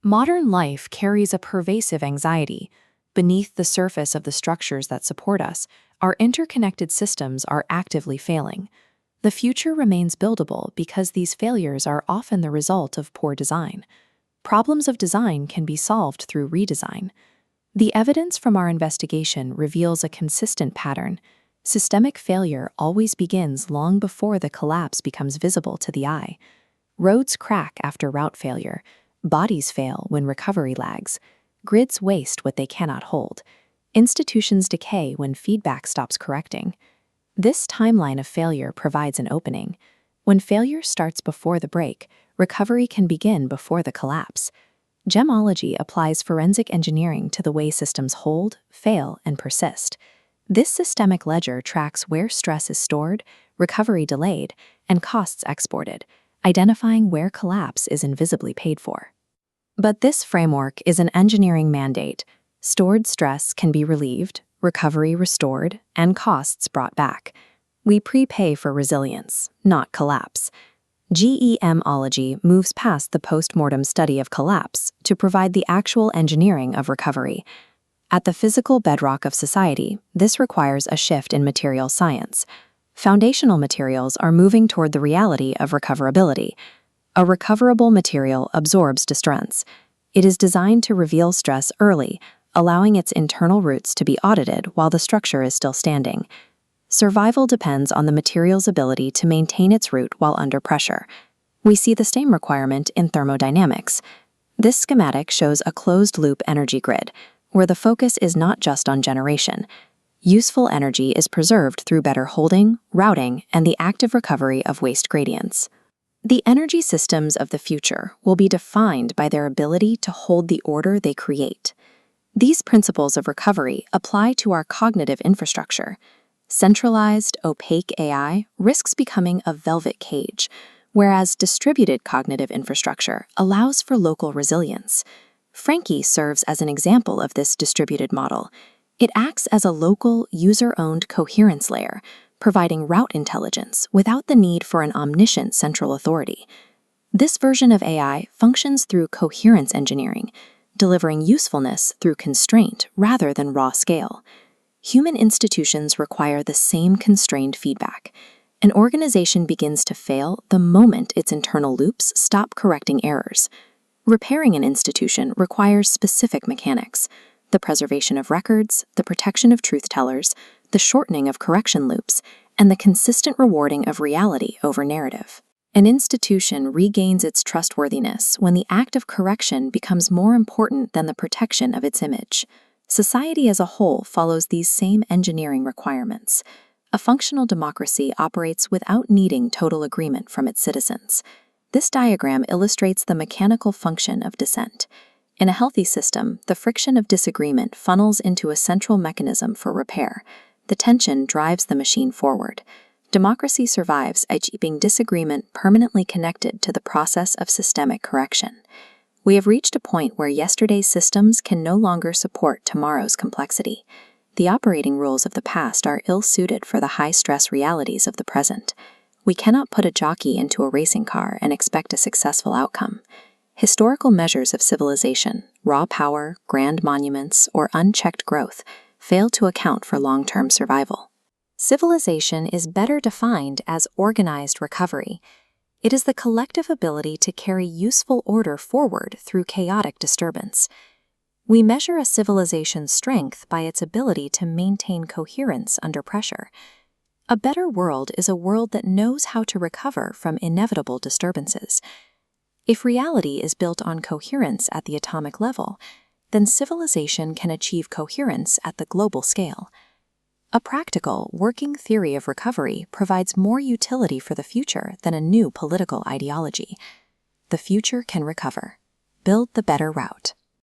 Modern life carries a pervasive anxiety. Beneath the surface of the structures that support us, our interconnected systems are actively failing. The future remains buildable because these failures are often the result of poor design. Problems of design can be solved through redesign. The evidence from our investigation reveals a consistent pattern. Systemic failure always begins long before the collapse becomes visible to the eye. Roads crack after route failure. Bodies fail when recovery lags. Grids waste what they cannot hold. Institutions decay when feedback stops correcting. This timeline of failure provides an opening. When failure starts before the break, recovery can begin before the collapse. Gemology applies forensic engineering to the way systems hold, fail, and persist. This systemic ledger tracks where stress is stored, recovery delayed, and costs exported, identifying where collapse is invisibly paid for. But this framework is an engineering mandate. Stored stress can be relieved, recovery restored, and costs brought back. We prepay for resilience, not collapse. Gemology moves past the post-mortem study of collapse to provide the actual engineering of recovery. At the physical bedrock of society, this requires a shift in material science. Foundational materials are moving toward the reality of recoverability. A recoverable material absorbs distress. It is designed to reveal stress early, allowing its internal roots to be audited while the structure is still standing. Survival depends on the material's ability to maintain its root while under pressure. We see the same requirement in thermodynamics. This schematic shows a closed-loop energy grid, where the focus is not just on generation. Useful energy is preserved through better holding, routing, and the active recovery of waste gradients. The energy systems of the future will be defined by their ability to hold the order they create. These principles of recovery apply to our cognitive infrastructure. Centralized, opaque AI risks becoming a velvet cage, whereas distributed cognitive infrastructure allows for local resilience. Frankie serves as an example of this distributed model. It acts as a local, user-owned coherence layer, providing route intelligence without the need for an omniscient central authority. This version of AI functions through coherence engineering, delivering usefulness through constraint rather than raw scale. Human institutions require the same constrained feedback. An organization begins to fail the moment its internal loops stop correcting errors. Repairing an institution requires specific mechanics: the preservation of records, the protection of truth-tellers, the shortening of correction loops, and the consistent rewarding of reality over narrative. An institution regains its trustworthiness when the act of correction becomes more important than the protection of its image. Society as a whole follows these same engineering requirements. A functional democracy operates without needing total agreement from its citizens. This diagram illustrates the mechanical function of dissent. In a healthy system, the friction of disagreement funnels into a central mechanism for repair. The tension drives the machine forward. Democracy survives by keeping disagreement permanently connected to the process of systemic correction. We have reached a point where yesterday's systems can no longer support tomorrow's complexity. The operating rules of the past are ill-suited for the high-stress realities of the present. We cannot put a jockey into a racing car and expect a successful outcome. Historical measures of civilization, raw power, grand monuments, or unchecked growth, fail to account for long-term survival. Civilization is better defined as organized recovery. It is the collective ability to carry useful order forward through chaotic disturbance. We measure a civilization's strength by its ability to maintain coherence under pressure. A better world is a world that knows how to recover from inevitable disturbances. If reality is built on coherence at the atomic level, then civilization can achieve coherence at the global scale. A practical, working theory of recovery provides more utility for the future than a new political ideology. The future can recover. Build the better route.